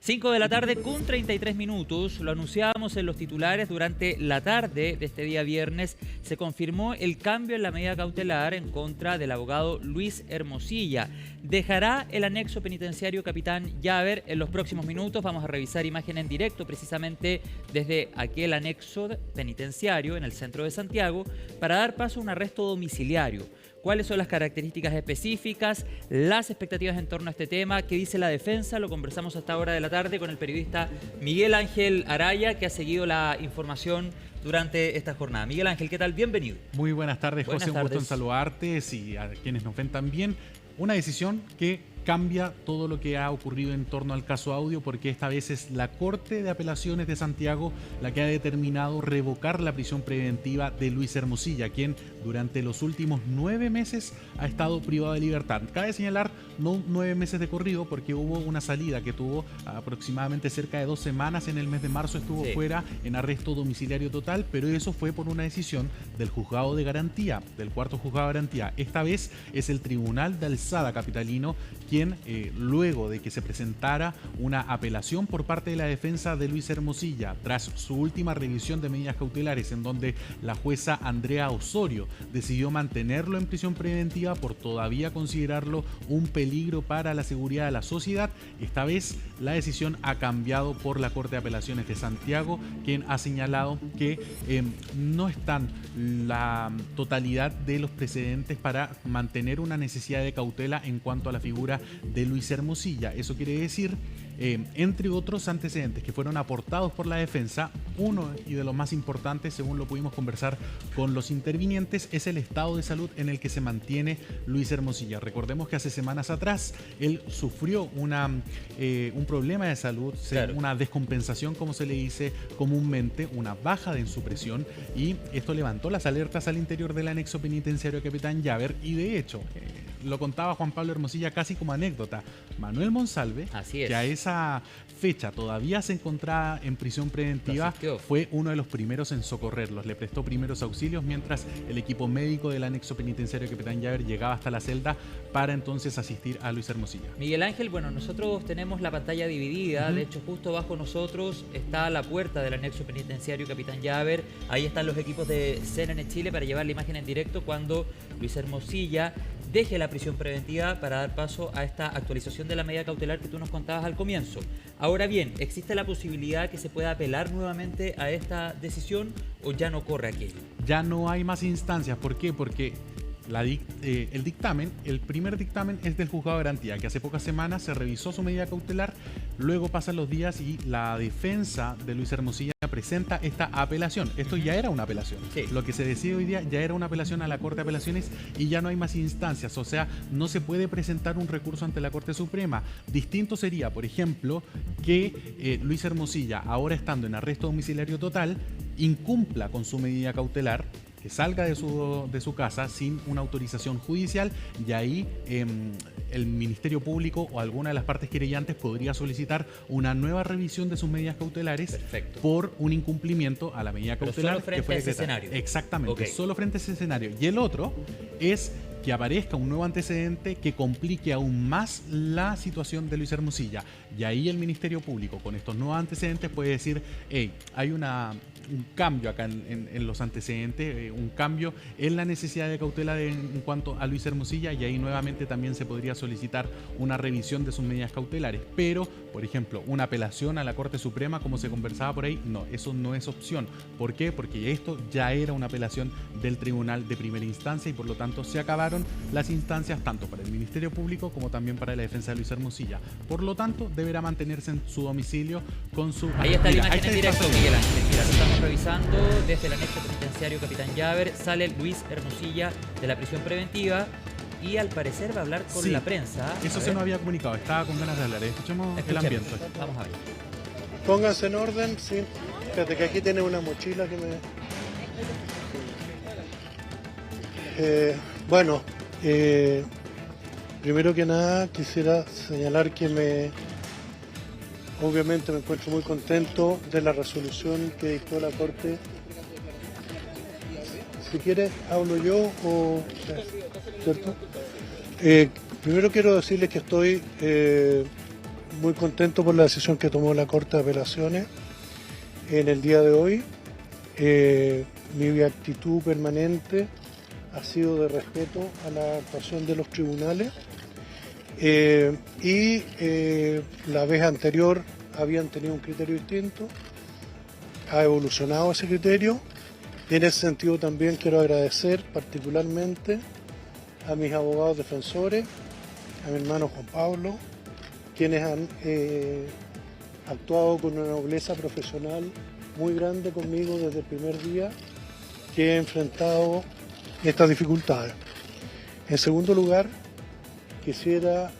5 de la tarde con 33 minutos, lo anunciábamos en los titulares durante la tarde de este día viernes, se confirmó el cambio en la medida cautelar en contra del abogado Luis Hermosilla. Dejará el anexo penitenciario Capitán Llaver en los próximos minutos. Vamos a revisar imagen en directo precisamente desde aquel anexo penitenciario en el centro de Santiago para dar paso a un arresto domiciliario. ¿Cuáles son las características específicas, las expectativas en torno a este tema? ¿Qué dice la defensa? Lo conversamos hasta ahora de la tarde con el periodista Miguel Ángel Araya, que ha seguido la información durante esta jornada. Miguel Ángel, ¿qué tal? Bienvenido. Muy buenas tardes, José. Buenas tardes. Un gusto en saludarte y a quienes nos ven también. Una decisión que cambia todo lo que ha ocurrido en torno al caso Audio, porque esta vez es la Corte de Apelaciones de Santiago la que ha determinado revocar la prisión preventiva de Luis Hermosilla, quien durante los últimos 9 meses ha estado privado de libertad. Cabe señalar, no 9 meses de corrido, porque hubo una salida que tuvo aproximadamente cerca de 2 semanas. En el mes de marzo estuvo fuera en arresto domiciliario total, pero eso fue por una decisión del juzgado de garantía, del cuarto juzgado de garantía. Esta vez es el Tribunal de Alzada capitalino quien, luego de que se presentara una apelación por parte de la defensa de Luis Hermosilla, tras su última revisión de medidas cautelares, en donde la jueza Andrea Osorio decidió mantenerlo en prisión preventiva por todavía considerarlo un peligro para la seguridad de la sociedad, esta vez la decisión ha cambiado por la Corte de Apelaciones de Santiago, quien ha señalado que no están la totalidad de los precedentes para mantener una necesidad de cautela en cuanto a la figura de Luis Hermosilla. Eso quiere decir, entre otros antecedentes que fueron aportados por la defensa, uno y de los más importantes, según lo pudimos conversar con los intervinientes, es el estado de salud en el que se mantiene Luis Hermosilla. Recordemos que hace semanas atrás él sufrió un problema de salud, una descompensación, como se le dice comúnmente, una baja en su presión, y esto levantó las alertas al interior del anexo penitenciario Capitán Llaver. Y de hecho, lo contaba Juan Pablo Hermosilla casi como anécdota, Manuel Monsalve, que a esa fecha todavía se encontraba en prisión preventiva, fue uno de los primeros en socorrerlos, le prestó primeros auxilios mientras el equipo médico del anexo penitenciario Capitán Llaver llegaba hasta la celda para entonces asistir a Luis Hermosilla. Miguel Ángel, bueno, nosotros tenemos la pantalla dividida, de hecho justo bajo nosotros está la puerta del anexo penitenciario Capitán Llaver, ahí están los equipos de CNN Chile para llevar la imagen en directo cuando Luis Hermosilla deje la prisión preventiva para dar paso a esta actualización de la medida cautelar que tú nos contabas al comienzo. Ahora bien, ¿existe la posibilidad que se pueda apelar nuevamente a esta decisión o ya no corre aquello? Ya no hay más instancias. ¿Por qué? Porque el primer dictamen es del juzgado de garantía, que hace pocas semanas se revisó su medida cautelar, luego pasan los días y la defensa de Luis Hermosilla presenta esta apelación. Esto ya era una apelación. Lo que se decide hoy día ya era una apelación a la Corte de Apelaciones y ya no hay más instancias, o sea, no se puede presentar un recurso ante la Corte Suprema. Distinto sería, por ejemplo, que Luis Hermosilla, ahora estando en arresto domiciliario total, incumpla con su medida cautelar, que salga de su casa sin una autorización judicial, y ahí el Ministerio Público o alguna de las partes querellantes podría solicitar una nueva revisión de sus medidas cautelares por un incumplimiento a la medida cautelar. Solo frente que fue a ese escenario. Exactamente, solo frente a ese escenario. Y el otro es que aparezca un nuevo antecedente que complique aún más la situación de Luis Hermosilla. Y ahí el Ministerio Público, con estos nuevos antecedentes, puede decir, hey, hay un cambio acá en los antecedentes, un cambio en la necesidad de cautela en cuanto a Luis Hermosilla, y ahí nuevamente también se podría solicitar una revisión de sus medidas cautelares. Pero, por ejemplo, una apelación a la Corte Suprema, como se conversaba por ahí, no, eso no es opción. ¿Por qué? Porque esto ya era una apelación del Tribunal de Primera Instancia y por lo tanto se acabaron las instancias tanto para el Ministerio Público como también para la defensa de Luis Hermosilla. Por lo tanto, deberá mantenerse en su domicilio con su... Ahí está la imagen en directo, Miguel Ángel. Mira, lo estamos revisando desde el anexo penitenciario Capitán Llaver. Sale Luis Hermosilla de la prisión preventiva y al parecer va a hablar con la prensa. Eso se nos había comunicado, estaba con ganas de hablar. Escuchemos el ambiente. Vamos a ver. Pónganse en orden, sí. Fíjate que aquí tiene una mochila que me... Bueno, primero que nada quisiera señalar que obviamente me encuentro muy contento de la resolución que dictó la Corte. Si quieres, hablo yo o... ¿Cierto? Primero quiero decirles que estoy muy contento por la decisión que tomó la Corte de Apelaciones en el día de hoy. Mi actitud permanente ha sido de respeto a la actuación de los tribunales la vez anterior habían tenido un criterio distinto, ha evolucionado ese criterio y en ese sentido también quiero agradecer particularmente a mis abogados defensores, a mi hermano Juan Pablo, quienes han actuado con una nobleza profesional muy grande conmigo desde el primer día que he enfrentado estas dificultades. En segundo lugar, quisiera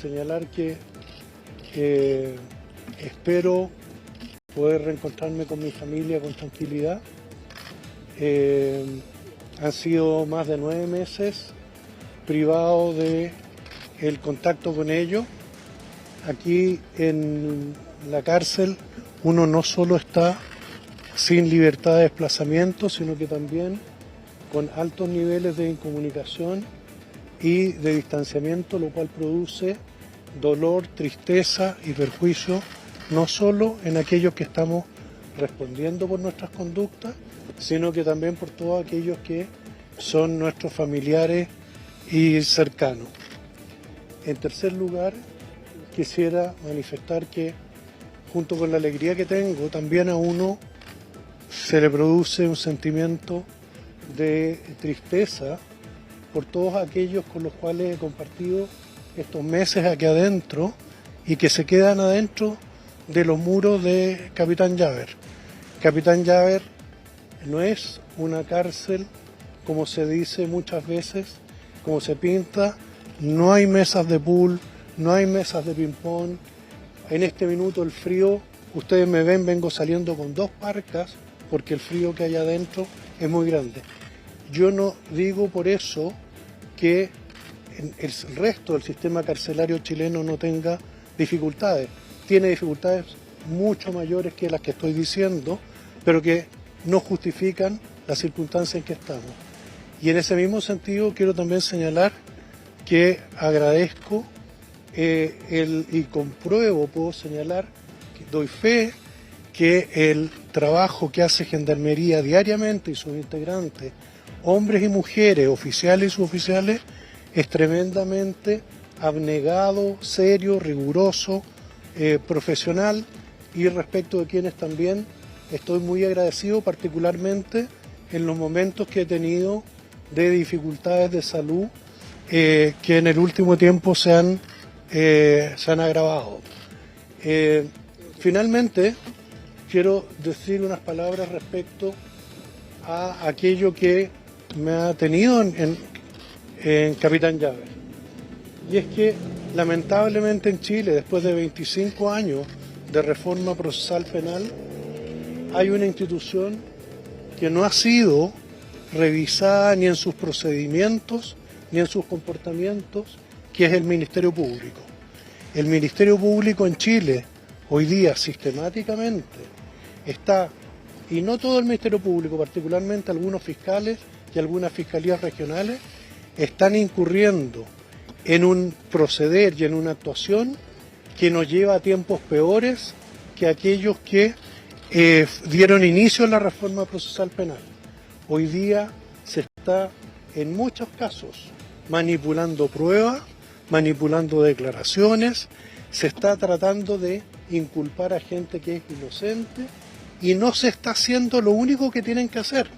señalar que espero poder reencontrarme con mi familia con tranquilidad. Han sido más de 9 meses privado de el contacto con ellos. Aquí en la cárcel uno no solo está sin libertad de desplazamiento, sino que también con altos niveles de incomunicación y de distanciamiento, lo cual produce dolor, tristeza y perjuicio, no solo en aquellos que estamos respondiendo por nuestras conductas, sino que también por todos aquellos que son nuestros familiares y cercanos. En tercer lugar, quisiera manifestar que junto con la alegría que tengo, también a uno se le produce un sentimiento de tristeza por todos aquellos con los cuales he compartido estos meses aquí adentro y que se quedan adentro de los muros de Capitán Llaver. Capitán Llaver no es una cárcel como se dice muchas veces, como se pinta, no hay mesas de pool, no hay mesas de ping-pong. En este minuto el frío, ustedes me ven, vengo saliendo con 2 parcas porque el frío que hay adentro es muy grande. Yo no digo por eso que el resto del sistema carcelario chileno no tenga dificultades. Tiene dificultades mucho mayores que las que estoy diciendo, pero que no justifican la circunstancia en que estamos. Y en ese mismo sentido quiero también señalar que agradezco y compruebo, puedo señalar, que doy fe que el trabajo que hace Gendarmería diariamente y sus integrantes, hombres y mujeres, oficiales y suboficiales, es tremendamente abnegado, serio, riguroso, profesional, y respecto de quienes también estoy muy agradecido, particularmente en los momentos que he tenido de dificultades de salud que en el último tiempo se han agravado. Finalmente, quiero decir unas palabras respecto a aquello que me ha tenido en Capitán Llaver. Y es que, lamentablemente en Chile, después de 25 años de reforma procesal penal, hay una institución que no ha sido revisada ni en sus procedimientos ni en sus comportamientos, que es el Ministerio Público. El Ministerio Público en Chile hoy día sistemáticamente está, y no todo el Ministerio Público, particularmente algunos fiscales y algunas fiscalías regionales, están incurriendo en un proceder y en una actuación que nos lleva a tiempos peores que aquellos que dieron inicio a la reforma procesal penal. Hoy día se está, en muchos casos, manipulando pruebas, manipulando declaraciones, se está tratando de inculpar a gente que es inocente y no se está haciendo lo único que tienen que hacer,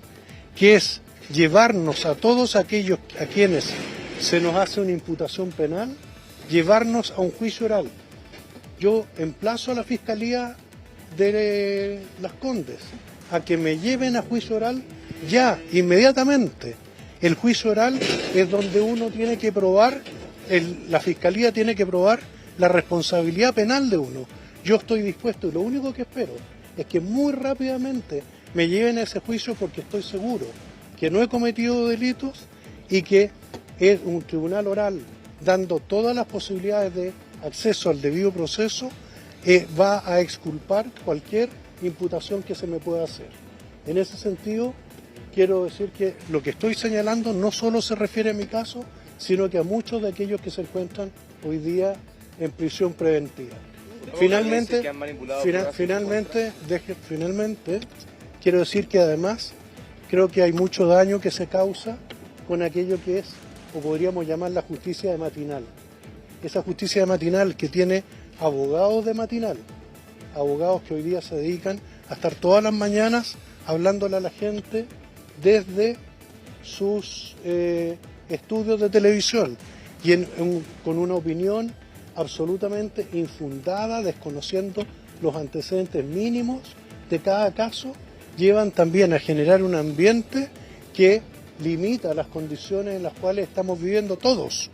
que es llevarnos a todos aquellos a quienes se nos hace una imputación penal, llevarnos a un juicio oral. Yo emplazo a la Fiscalía de Las Condes a que me lleven a juicio oral ya, inmediatamente. El juicio oral es donde uno tiene que probar, la Fiscalía tiene que probar la responsabilidad penal de uno. Yo estoy dispuesto y lo único que espero es que muy rápidamente me lleven a ese juicio porque estoy seguro que no he cometido delitos y que es un tribunal oral dando todas las posibilidades de acceso al debido proceso va a exculpar cualquier imputación que se me pueda hacer. En ese sentido, quiero decir que lo que estoy señalando no solo se refiere a mi caso, sino que a muchos de aquellos que se encuentran hoy día en prisión preventiva. Finalmente, quiero decir que además creo que hay mucho daño que se causa con aquello que es, o podríamos llamar, la justicia de matinal. Esa justicia de matinal que tiene abogados de matinal, abogados que hoy día se dedican a estar todas las mañanas hablándole a la gente desde sus estudios de televisión y con una opinión absolutamente infundada, desconociendo los antecedentes mínimos de cada caso, llevan también a generar un ambiente que limita las condiciones en las cuales estamos viviendo todos.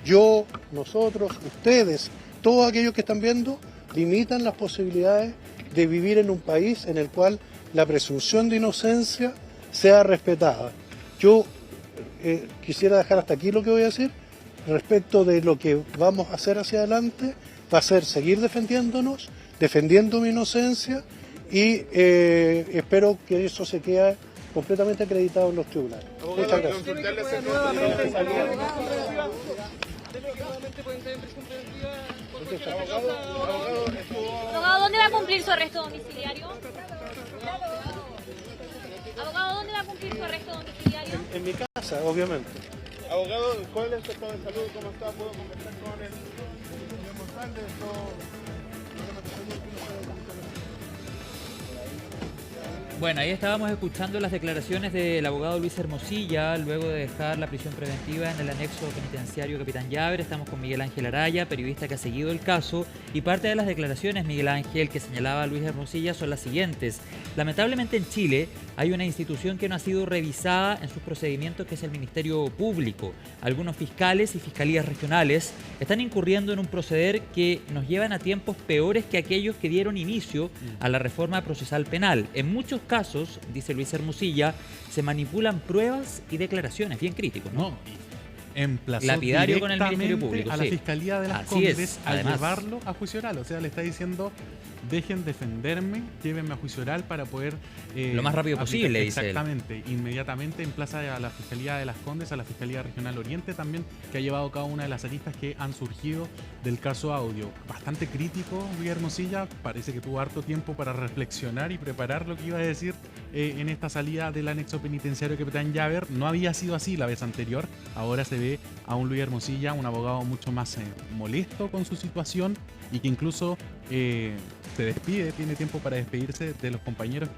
Yo, nosotros, ustedes, todos aquellos que están viendo, limitan las posibilidades de vivir en un país en el cual la presunción de inocencia sea respetada. Yo quisiera dejar hasta aquí lo que voy a decir. Respecto de lo que vamos a hacer hacia adelante, va a ser seguir defendiéndonos, defendiendo mi inocencia y espero que eso se quede completamente acreditado en los tribunales. Muchas gracias. Abogado, ¿dónde va a cumplir su arresto domiciliario? Abogado, ¿dónde va a cumplir su arresto domiciliario? En mi casa, obviamente. Abogado, ¿cuál es el estado de salud? ¿Cómo está? ¿Puedo conversar con el señor González? Bueno, ahí estábamos escuchando las declaraciones del abogado Luis Hermosilla luego de dejar la prisión preventiva en el anexo penitenciario Capitán Llaver. Estamos con Miguel Ángel Araya, periodista que ha seguido el caso, y parte de las declaraciones, Miguel Ángel, que señalaba Luis Hermosilla son las siguientes. Lamentablemente en Chile hay una institución que no ha sido revisada en sus procedimientos, que es el Ministerio Público. Algunos fiscales y fiscalías regionales están incurriendo en un proceder que nos llevan a tiempos peores que aquellos que dieron inicio a la reforma procesal penal. En muchos casos, dice Luis Hermosilla, se manipulan pruebas y declaraciones, bien críticos, ¿no? Emplazó lapidario con el Ministerio directamente Público, a la sí. Fiscalía de las Así Condes es, al además. llevarlo a juicio oral. O sea, le está diciendo, dejen defenderme, llévenme a juicio oral para poder... lo más rápido posible, dice él. Exactamente. Inmediatamente emplaza a la Fiscalía de las Condes, a la Fiscalía Regional Oriente también, que ha llevado cada una de las aristas que han surgido del caso Audio. Bastante crítico, Luis Hermosilla. Parece que tuvo harto tiempo para reflexionar y preparar lo que iba a decir en esta salida del anexo penitenciario Capitán Llaver. No había sido así la vez anterior. Ahora se ve a un Luis Hermosilla, un abogado mucho más molesto con su situación y que incluso se despide, tiene tiempo para despedirse de los compañeros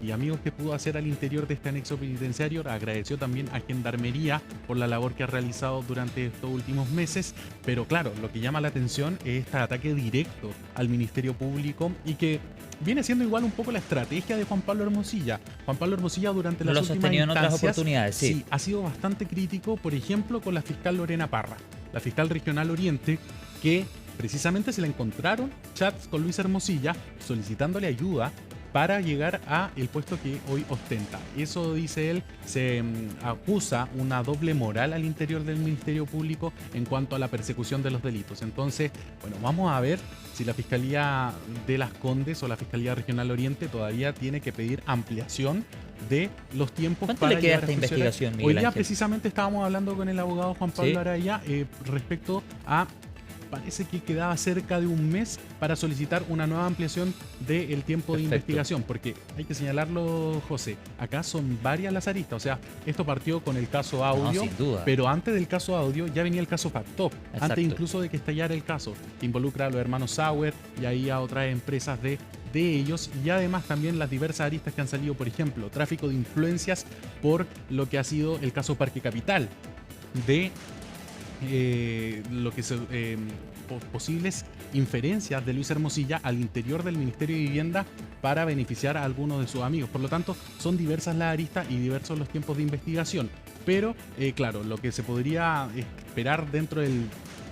y amigos que pudo hacer al interior de este anexo penitenciario. Agradeció también a Gendarmería por la labor que ha realizado durante estos últimos meses, pero claro, lo que llama la atención es este ataque directo al Ministerio Público y que viene siendo igual un poco la estrategia de Juan Pablo Hermosilla. Juan Pablo Hermosilla durante las últimas sostenido en otras instancias, oportunidades, sí. ha sido bastante crítico, por ejemplo, con la fiscal Lorena Parra, la fiscal regional Oriente, que precisamente se le encontraron chats con Luis Hermosilla solicitándole ayuda para llegar a el puesto que hoy ostenta. Eso, dice él, se acusa una doble moral al interior del Ministerio Público en cuanto a la persecución de los delitos. Entonces, bueno, vamos a ver si la Fiscalía de las Condes o la Fiscalía Regional Oriente todavía tiene que pedir ampliación de los tiempos. ¿Cuánto para le queda llevar esta a juicio investigación, oral. Miguel Hoy día Ángel? precisamente estábamos hablando con el abogado Juan Pablo ¿Sí? Araya respecto a... Parece que quedaba cerca de un mes para solicitar una nueva ampliación del tiempo de investigación, porque hay que señalarlo, José, acá son varias las aristas. O sea, esto partió con el caso Audio, sin duda. pero antes del caso Audio ya venía el caso Factop, Exacto. antes incluso de que estallara el caso, que involucra a los hermanos Sauer y ahí a otras empresas de ellos, y además también las diversas aristas que han salido, por ejemplo, tráfico de influencias por lo que ha sido el caso Parque Capital, de lo que se posibles inferencias de Luis Hermosilla al interior del Ministerio de Vivienda para beneficiar a algunos de sus amigos. Por lo tanto, son diversas las aristas y diversos los tiempos de investigación. Pero, claro, lo que se podría esperar dentro del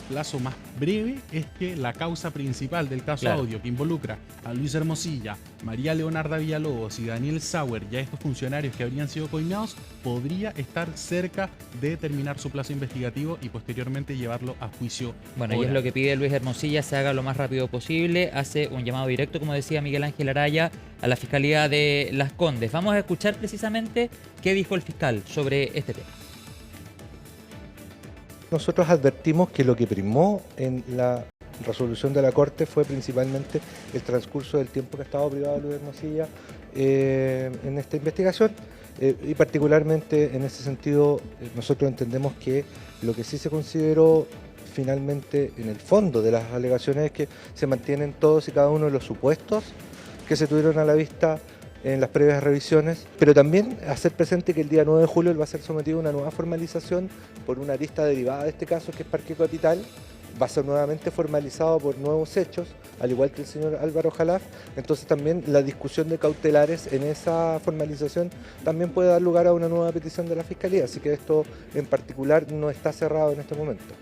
plazo más breve es que la causa principal del caso Audio, que involucra a Luis Hermosilla, María Leonarda Villalobos y Daniel Sauer, ya estos funcionarios que habrían sido coimados, podría estar cerca de terminar su plazo investigativo y posteriormente llevarlo a juicio Bueno, y oral. es lo que pide Luis Hermosilla, se haga lo más rápido posible. Hace un llamado directo, como decía Miguel Ángel Araya, a la Fiscalía de las Condes. Vamos a escuchar precisamente qué dijo el fiscal sobre este tema. Nosotros advertimos que lo que primó en la resolución de la Corte fue principalmente el transcurso del tiempo que ha estado privado Luis Hermosilla en esta investigación. Y particularmente en ese sentido nosotros entendemos que lo que sí se consideró finalmente en el fondo de las alegaciones es que se mantienen todos y cada uno de los supuestos que se tuvieron a la vista en las previas revisiones, pero también hacer presente que el día 9 de julio él va a ser sometido a una nueva formalización por una arista derivada de este caso, que es Parque Capital. Va a ser nuevamente formalizado por nuevos hechos, al igual que el señor Álvaro Jalaf. Entonces también la discusión de cautelares en esa formalización también puede dar lugar a una nueva petición de la Fiscalía, así que esto en particular no está cerrado en este momento.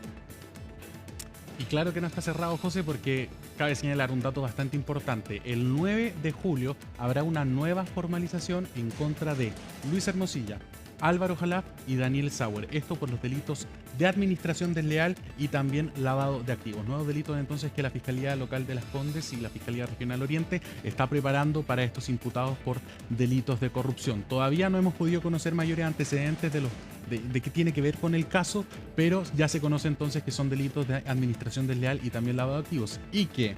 Y claro que no está cerrado, José, porque cabe señalar un dato bastante importante. El 9 de julio habrá una nueva formalización en contra de Luis Hermosilla, Álvaro Jalaf y Daniel Sauer. Esto por los delitos de administración desleal y también lavado de activos. Nuevos delitos entonces que la Fiscalía Local de Las Condes y la Fiscalía Regional Oriente está preparando para estos imputados por delitos de corrupción. Todavía no hemos podido conocer mayores antecedentes de qué tiene que ver con el caso, pero ya se conoce entonces que son delitos de administración desleal y también lavado de activos, y que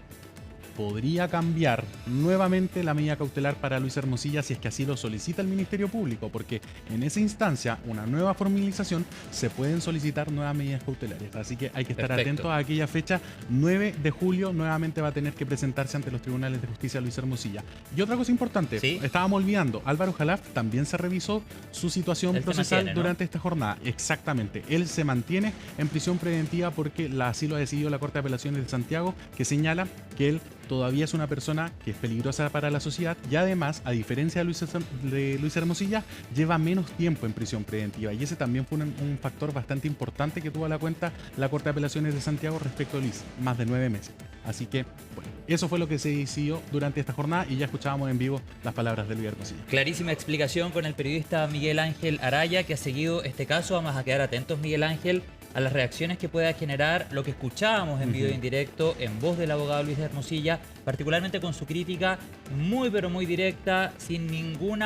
podría cambiar nuevamente la medida cautelar para Luis Hermosilla si es que así lo solicita el Ministerio Público, porque en esa instancia, una nueva formalización, se pueden solicitar nuevas medidas cautelares. Así que hay que estar atentos a aquella fecha. 9 de julio nuevamente va a tener que presentarse ante los tribunales de justicia Luis Hermosilla. Y otra cosa importante, ¿sí? Estábamos olvidando, Álvaro Jalaf también se revisó su situación procesal durante esta jornada. Exactamente, él se mantiene en prisión preventiva porque así lo ha decidido la Corte de Apelaciones de Santiago, que señala que él todavía es una persona que es peligrosa para la sociedad y además, a diferencia de Luis Hermosilla, lleva menos tiempo en prisión preventiva, y ese también fue un factor bastante importante que tuvo a la cuenta la Corte de Apelaciones de Santiago respecto a Luis, más de 9 meses. Así que, bueno, eso fue lo que se decidió durante esta jornada y ya escuchábamos en vivo las palabras de Luis Hermosilla. Clarísima explicación con el periodista Miguel Ángel Araya, que ha seguido este caso. Vamos a quedar atentos, Miguel Ángel, a las reacciones que pueda generar lo que escuchábamos en video en directo en voz del abogado Luis Hermosilla, particularmente con su crítica muy pero muy directa, sin ningún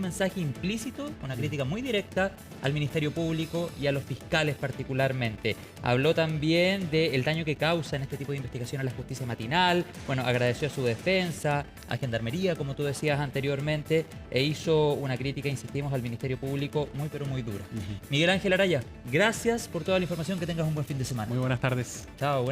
mensaje implícito, una crítica muy directa al Ministerio Público y a los fiscales particularmente. Habló también del daño que causa en este tipo de investigación a la justicia matinal. Bueno, agradeció a su defensa, a Gendarmería, como tú decías anteriormente, e hizo una crítica, insistimos, al Ministerio Público muy pero muy dura. Miguel Ángel Araya, gracias por toda la información, que tengas un buen fin de semana. Muy buenas tardes. Chao.